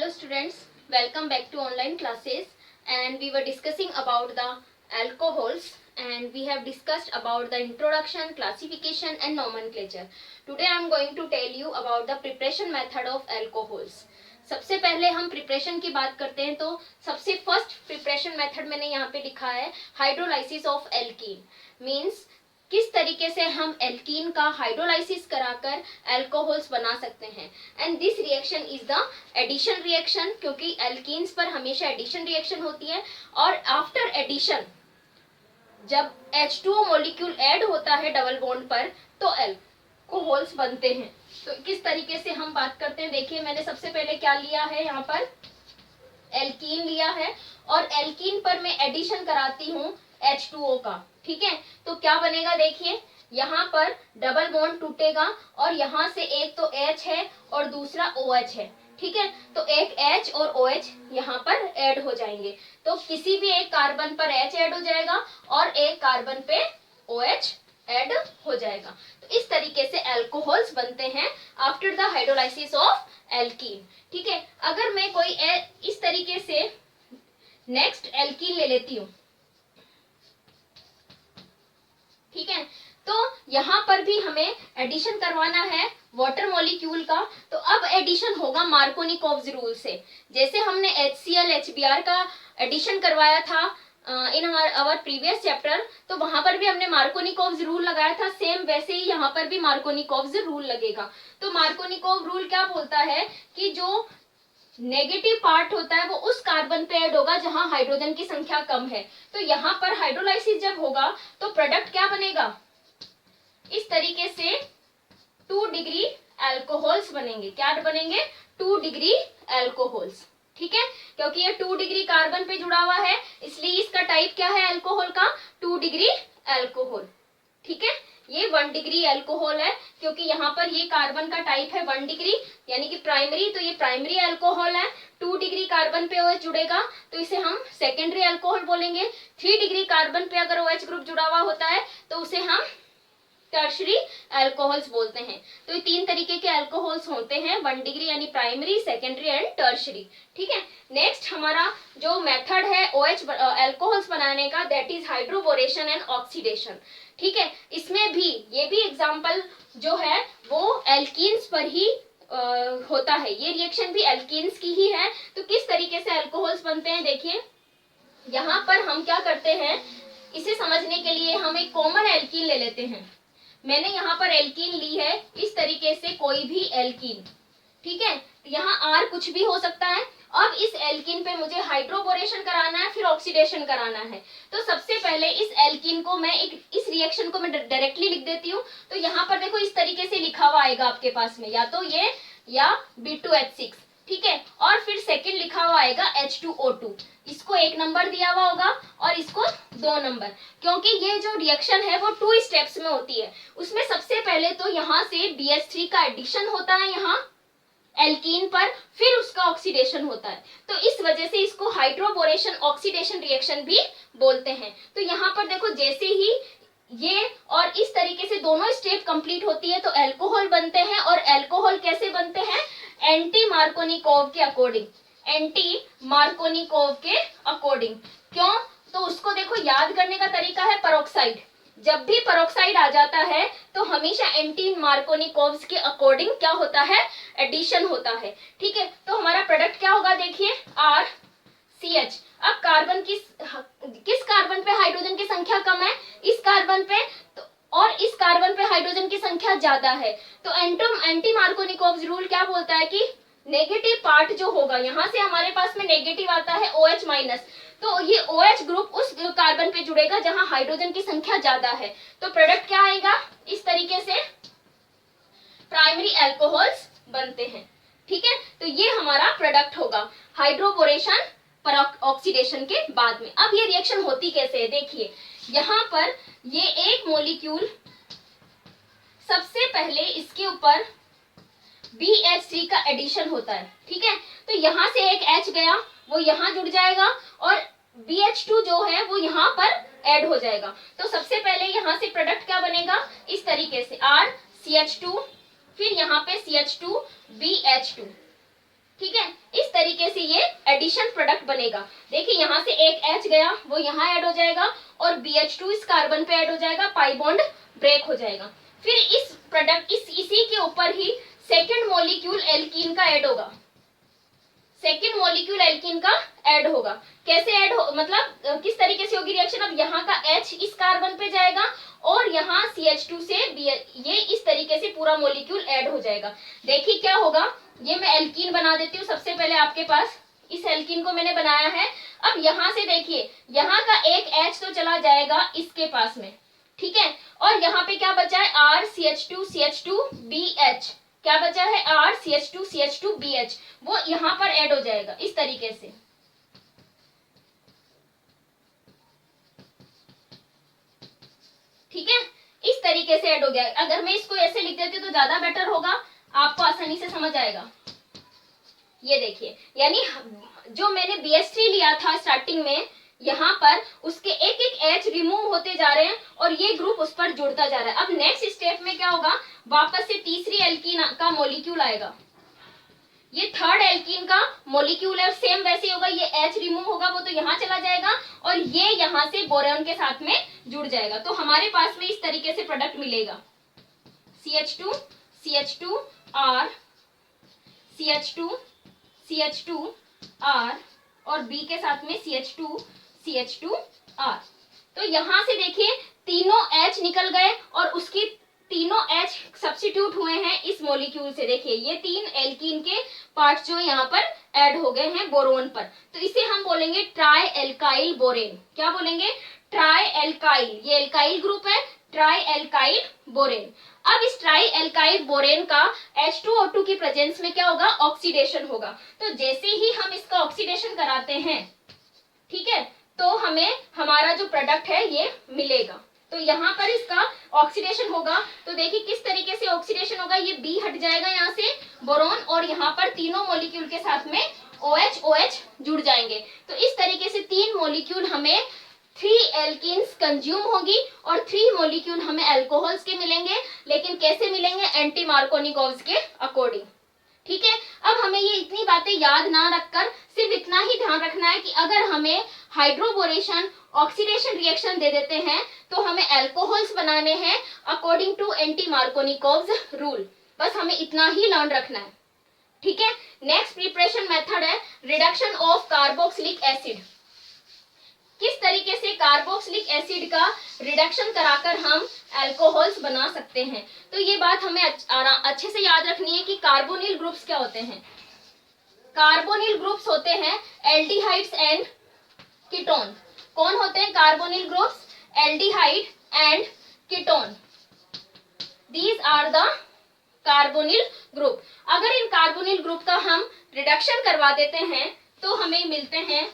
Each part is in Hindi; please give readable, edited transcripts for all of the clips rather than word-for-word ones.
Hello students, welcome back to online classes, and we were discussing about the alcohols and we have discussed about the introduction, classification and nomenclature. Today I am going to tell you about the preparation method of alcohols. सबसे पहले हम प्रिपरेशन की बात करते हैं तो सबसे फर्स्ट प्रिपरेशन मेथड मैंने यहाँ पे लिखा है हाइड्रोलाइसिस ऑफ एल्कीन. मीन्स किस तरीके से हम एल्कीन का हाइड्रोलाइसिस कराकर अल्कोहल्स बना सकते हैं. And this reaction is the addition reaction, क्योंकि एल्कीन्स पर हमेशा एडिशन रिएक्शन होती है और आफ्टर एडिशन जब H2O मॉलिक्यूल ऐड होता है डबल बॉन्ड पर तो अल्कोहल्स बनते हैं. तो किस तरीके से हम बात करते हैं, देखिए मैंने सबसे पहले क्या लिया है, यहाँ पर एल्कीन लिया है और एल्कीन पर मैं एडिशन कराती हूँ H2O का. ठीक है, तो क्या बनेगा, देखिए यहाँ पर डबल बॉन्ड टूटेगा और यहाँ से एक तो H है और दूसरा OH है. ठीक है, तो एक H और OH यहाँ पर ऐड हो जाएंगे. तो किसी भी एक कार्बन पर H ऐड हो जाएगा और एक कार्बन पे OH ऐड हो जाएगा. तो इस तरीके से अल्कोहल्स बनते हैं after the hydrolysis of alkene. ठीक है, अगर मैं कोई इस तरीके से नेक्स्ट एल्कीन ले लेती हूँ, ठीक है, तो यहाँ पर भी हमें एडिशन करवाना है वाटर मॉलिक्यूल का. तो अब एडिशन होगा मार्कोनिकोव्स रूल से. जैसे हमने HCl HBr का एडिशन करवाया था इन आवर प्रीवियस चैप्टर, तो वहां पर भी हमने मार्कोनिकोव्स रूल लगाया था. सेम वैसे ही यहाँ पर भी मार्कोनिकोव्स रूल लगेगा. तो मार्कोनिकोव रूल क्या बोलता है कि जो नेगेटिव पार्ट होता है वो उस कार्बन पे ऐड होगा जहां हाइड्रोजन की संख्या कम है. तो यहाँ पर हाइड्रोलाइसिस जब होगा तो प्रोडक्ट क्या बनेगा, इस तरीके से 2 डिग्री अल्कोहल्स बनेंगे. क्या बनेंगे, 2 डिग्री अल्कोहल्स. ठीक है, क्योंकि ये 2 डिग्री कार्बन पे जुड़ा हुआ है इसलिए इसका टाइप क्या है अल्कोहल का, 2 डिग्री अल्कोहल. ठीक है, ये 1 डिग्री अल्कोहल है क्योंकि यहाँ पर ये कार्बन का टाइप है 1 डिग्री यानी कि प्राइमरी, तो ये प्राइमरी अल्कोहल है. 2 डिग्री कार्बन पे OH जुड़ेगा तो इसे हम सेकेंडरी अल्कोहल बोलेंगे. 3 डिग्री कार्बन पे अगर OH ग्रुप जुड़ा हुआ होता है तो उसे हम टर्शरी अल्कोहल्स बोलते हैं. तो ये 3 तरीके के अल्कोहल्स होते हैं, 1 डिग्री यानी प्राइमरी, सेकेंडरी एंड टर्शरी. ठीक है, नेक्स्ट हमारा जो मेथड है OH अल्कोहल्स बनाने का, that is hydroboration and oxidation. ठीक है, इसमें भी ये भी एग्जांपल जो है वो एल्कीन्स पर ही होता है. ये रिएक्शन भी एल्कीन्स की ही है. तो किस तरीके से अल्कोहल्स बनते हैं, देखिए यहाँ पर हम क्या करते हैं, इसे समझने के लिए हम एक कॉमन एल्कीन ले लेते हैं. मैंने यहाँ पर एल्कीन ली है इस तरीके से, कोई भी एल्कीन. ठीक है, यहाँ R कुछ भी हो सकता है. अब इस एल्कीन पे मुझे हाइड्रोबोरेशन कराना है फिर ऑक्सीडेशन कराना है. तो सबसे पहले इस एल्कीन को मैं इस रिएक्शन को मैं डायरेक्टली लिख देती हूँ. तो यहाँ पर देखो इस तरीके से लिखा हुआ आएगा आपके पास में, या तो ये या B2H6. ठीक है, और फिर सेकंड लिखा हुआ आएगा H2O2. इसको 1 नंबर दिया हुआ होगा और इसको 2 नंबर, क्योंकि ये जो रिएक्शन है वो 2 स्टेप्स में होती है. उसमें सबसे पहले तो यहाँ से BH3 का एडिशन होता है यहाँ एल्कीन पर, फिर उसका ऑक्सीडेशन होता है. तो इस वजह से इसको हाइड्रोबोरेशन ऑक्सीडेशन रिएक्शन भी बोलते हैं. तो यहाँ पर देखो जैसे ही ये और इस तरीके से दोनों स्टेप कंप्लीट होती है तो अल्कोहल बनते हैं. और अल्कोहल कैसे बनते हैं, एंटी मार्कोनिकोव के अकॉर्डिंग. एंटी मार्कोनिकोव के अकॉर्डिंग क्यों, तो उसको देखो याद करने का तरीका है परोक्साइड. जब भी परोक्साइड आ जाता है तो हमेशा एंटी मार्कोनिकोव्स के अकॉर्डिंग क्या होता है, एडिशन होता है. ठीक है, तो हमारा प्रोडक्ट क्या होगा, देखिए RCH. अब कार्बन किस कार्बन पे हाइड्रोजन की संख्या कम है, इस कार्बन पे, तो और इस कार्बन पे हाइड्रोजन की संख्या ज्यादा है. तो एंटी मार्कोनिकोव्स रूल क्या बोलता है कि नेगेटिव पार्ट जो होगा, यहाँ से हमारे पास में नेगेटिव आता है OH माइनस, तो ये OH ग्रुप उस कार्बन पे जुड़ेगा जहां हाइड्रोजन की संख्या ज्यादा है. तो प्रोडक्ट क्या आएगा, इस तरीके से प्राइमरी अल्कोहल्स बनते हैं. ठीक है, तो ये हमारा प्रोडक्ट होगा हाइड्रोबोरेशन पर ऑक्सीडेशन के बाद में. अब ये रिएक्शन होती कैसे है, देखिए यहाँ पर ये एक मॉलिक्यूल, सबसे पहले इसके ऊपर BH3 का एडिशन होता है. ठीक है, तो यहाँ से एक H गया वो यहाँ जुड़ जाएगा और BH2 जो है वो यहाँ पर ऐड हो जाएगा. तो सबसे पहले यहाँ से प्रोडक्ट क्या बनेगा, इस तरीके से RCH2, फिर यहाँ पे CH2BH2. ठीक है, इस तरीके एडिशन प्रोडक्ट बनेगा। देखिए यहाँ से एक H गया, वो यहाँ ऐड हो जाएगा और BH2 इस कार्बन पे ऐड हो जाएगा, पाई बॉन्ड ब्रेक हो जाएगा। फिर इस प्रोडक्ट इसी के ऊपर ही सेकेंड मॉलिक्यूल एल्कीन का ऐड होगा, सेकेंड मॉलिक्यूल एल्कीन का ऐड होगा। कैसे ऐड हो, मतलब किस तरीके से होगी रिएक्शन? अब यहाँ का H इस कार्बन पे जाएगा और यहाँ CH2 से ये इस तरीके से पूरा मॉलिक्यूल ऐड हो जाएगा। देखिए क्या होगा, ये मैं एल्कीन बना देती हूँ सबसे पहले आपके पास, इस एल्कीन को मैंने बनाया है। अब यहाँ से देखिए, यहाँ का एक H तो चला जाएगा इसके पास में, ठीक है, और यहाँ पे क्या बचा है? RCH2CH2BH, क्या बचा है? RCH2CH2BH, वो यहाँ पर ऐड हो जाएगा इस तरीके से। ठीक है, इस तरीके से ऐड हो गया। अगर मैं इसको ऐसे लिख देती हूँ तो ज्यादा बेटर होगा, आपको आसानी से समझ आएगा। ये देखिए, यानी जो मैंने BH3 लिया था स्टार्टिंग में, यहाँ पर उसके एक एक H रिमूव होते जा रहे हैं और ये ग्रुप उस पर जुड़ता जा रहा है। अब नेक्स्ट स्टेप में क्या होगा, वापस से तीसरी एल्कीन का मॉलिक्यूल आएगा, ये थर्ड एल्कीन का मॉलिक्यूल है, सेम वैसे होगा, ये H रिमूव होगा वो तो यहाँ चला जाएगा और ये यहाँ से बोरेन के साथ में जुड़ जाएगा। तो हमारे पास में इस तरीके से प्रोडक्ट मिलेगा, CH2 CH2 R CH2 CH2 R और B के साथ में CH2 CH2 R। तो यहाँ से देखिए तीनों H निकल गए और उसकी तीनों H सब्स्टिट्यूट हुए हैं इस मॉलिक्यूल से। देखिए ये तीन एल्कीन के पार्ट जो यहाँ पर ऐड हो गए हैं बोरोन पर, तो इसे हम बोलेंगे ट्राई एल्काइल बोरेन। क्या बोलेंगे? ट्राई एल्काइल, ये एल्काइल ग्रुप है, ट्राई एल्काइल बोरेन। अब इस ट्राई एल्काइल बोरेन का H2O2 की प्रेजेंस में क्या होगा? ऑक्सीडेशन होगा। तो जैसे ही हम इसका ऑक्सीडेशन कराते हैं, ठीक है, तो हमें हमारा जो प्रोडक्ट है ये मिलेगा। तो यहाँ पर इसका ऑक्सीडेशन होगा, तो देखिए किस तरीके से ऑक्सीडेशन होगा, ये B हट जाएगा यहाँ से बोरोन और यहाँ पर तीनों मॉलिक्यूल के साथ में OH OH जुड़ जाएंगे। तो इस तरीके से तीन मॉलिक्यूल हमें 3 एल्कीन्स कंज्यूम होगी और 3 मॉलिक्यूल हमें अल्कोहल्स के मिलेंगे, लेकिन कैसे मिलेंगे? एंटी मार्कोनिकोव्स के अकॉर्डिंग। ठीक है, अब हमें ये इतनी बातें याद ना रखकर सिर्फ इतना ही ध्यान रखना है कि अगर हमें हाइड्रोबोरेशन ऑक्सीडेशन रिएक्शन दे देते हैं तो हमें अल्कोहल्स बनाने हैं according to anti Markovnikov's rule. बस हमें इतना ही लर्न रखना है। ठीक है, नेक्स्ट प्रिपरेशन मेथड है रिडक्शन ऑफ कार्बोक्सिलिक एसिड। किस तरीके से कार्बोक्सिलिक एसिड का रिडक्शन कराकर हम अल्कोहल्स बना सकते हैं। तो ये बात हमें अच्छे से याद रखनी है कि कार्बोनिल ग्रुप्स क्या होते हैं। कार्बोनिल ग्रुप्स होते हैं एल्डिहाइड्स एंड कीटोन। कौन होते हैं carbonyl groups? Aldehyde and ketone, these are the carbonyl group. अगर इन कार्बोनिल ग्रुप का हम रिडक्शन करवा देते हैं तो हमें मिलते हैं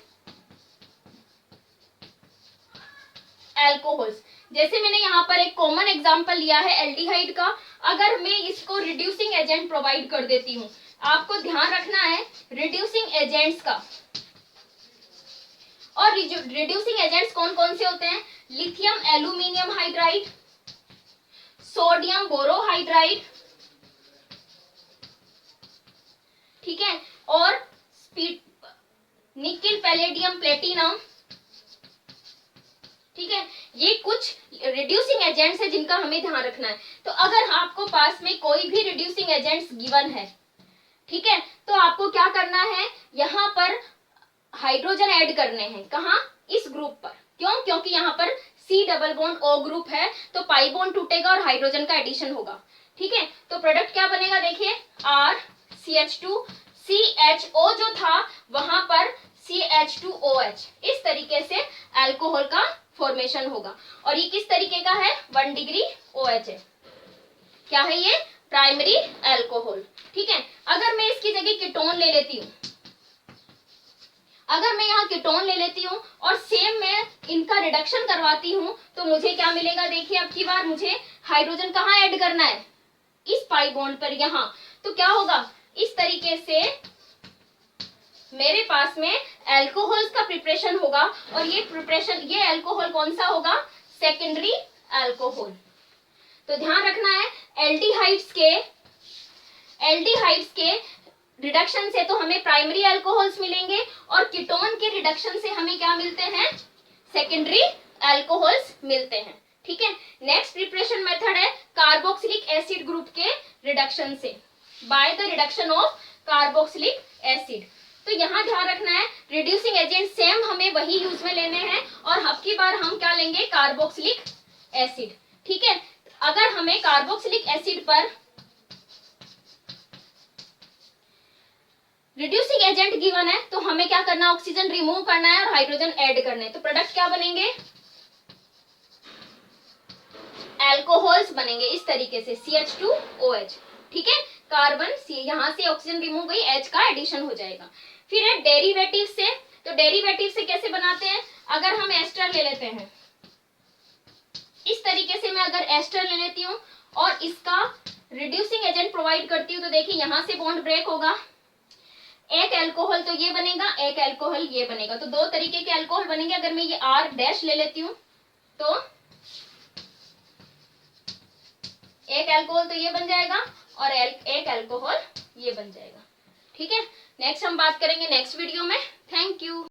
अल्कोहल्स। जैसे मैंने यहाँ पर एक कॉमन एग्जांपल लिया है एल्डिहाइड का, अगर मैं इसको रिड्यूसिंग एजेंट प्रोवाइड कर देती हूँ, आपको ध्यान रखना है रिड्यूसिंग एजेंट्स का। और रिड्यूसिंग एजेंट्स कौन कौन से होते हैं? Lithium aluminium hydride, sodium borohydride, ठीक है, और निकिल पैलेडियम प्लेटिनम। ठीक है, ये कुछ रिड्यूसिंग एजेंट्स है जिनका हमें ध्यान रखना है। तो अगर आपको पास में कोई भी रिड्यूसिंग एजेंट्स गिवन है, ठीक है, तो आपको क्या करना है, यहाँ पर हाइड्रोजन ऐड करने हैं। कहाँ? इस ग्रुप पर। क्यों? क्योंकि यहाँ पर C double bond O group है, तो पाई बॉन्ड टूटेगा और हाइड्रोजन का एडिशन होगा। ठीक है, तो प्रोडक्ट क्या बनेगा? देखिए RCH2 CHO जो था वहां पर CH2OH, इस तरीके से अल्कोहल का फॉर्मेशन होगा। और ये किस तरीके का है? 1 डिग्री OH है। क्या है ये? Primary alcohol. ठीक है, अगर मैं इसकी जगह कीटोन ले लेती हूँ, अगर मैं यहाँ कीटोन ले लेती हूँ और सेम मैं इनका रिडक्शन करवाती हूँ तो मुझे क्या मिलेगा? देखिए अब की बार मुझे हाइड्रोजन कहाँ ऐड करना है? इस पाई बॉन्ड पर, यहाँ। तो क्या होगा? इस तरीके से मेरे पास में अल्कोहल्स का प्रिपरेशन होगा और ये अल्कोहल कौन सा होगा? Secondary alcohol. तो ध्यान रखना है एल्डिहाइड्स के रिडक्शन से तो हमें प्राइमरी अल्कोहल्स मिलेंगे और कीटोन के रिडक्शन से हमें क्या मिलते हैं, सेकेंडरी अल्कोहल्स मिलते हैं। ठीक है, नेक्स्ट प्रिपरेशन मेथड है कार्बोक्सिलिक एसिड ग्रुप के रिडक्शन से, by the reduction of carboxylic acid. तो यहाँ ध्यान रखना है रिड्यूसिंग एजेंट सेम हमें वही यूज में लेने हैं और अब की बार हम क्या लेंगे, कार्बोक्सिलिक एसिड। ठीक है, अगर हमें कार्बोक्सिलिक एसिड पर रिड्यूसिंग एजेंट गिवन है तो हमें क्या करना है, ऑक्सीजन रिमूव करना है और हाइड्रोजन ऐड करना है। तो प्रोडक्ट क्या बनेंगे, एल्कोहल्स बनेंगे इस तरीके से CH2OH। ठीक है, कार्बन यहाँ से ऑक्सीजन रिमूव गई, H का एडिशन हो जाएगा। फिर है डेरिवेटिव से, तो डेरिवेटिव से कैसे बनाते हैं, अगर हम एस्टर ले लेते हैं इस तरीके से, मैं अगर एस्टर ले लेती हूँ और इसका रिड्यूसिंग एजेंट प्रोवाइड करती हूँ तो देखिए यहाँ से बॉन्ड ब्रेक होगा, एक अल्कोहल तो ये बनेगा, एक अल्कोहल ये बनेगा, तो दो तरीके के अल्कोहल बनेंगे। अगर मैं ये R' ले लेती हूँ तो एक अल्कोहल तो ये बन जाएगा और एक अल्कोहल ये बन जाएगा। ठीक है, नेक्स्ट हम बात करेंगे नेक्स्ट वीडियो में। Thank you.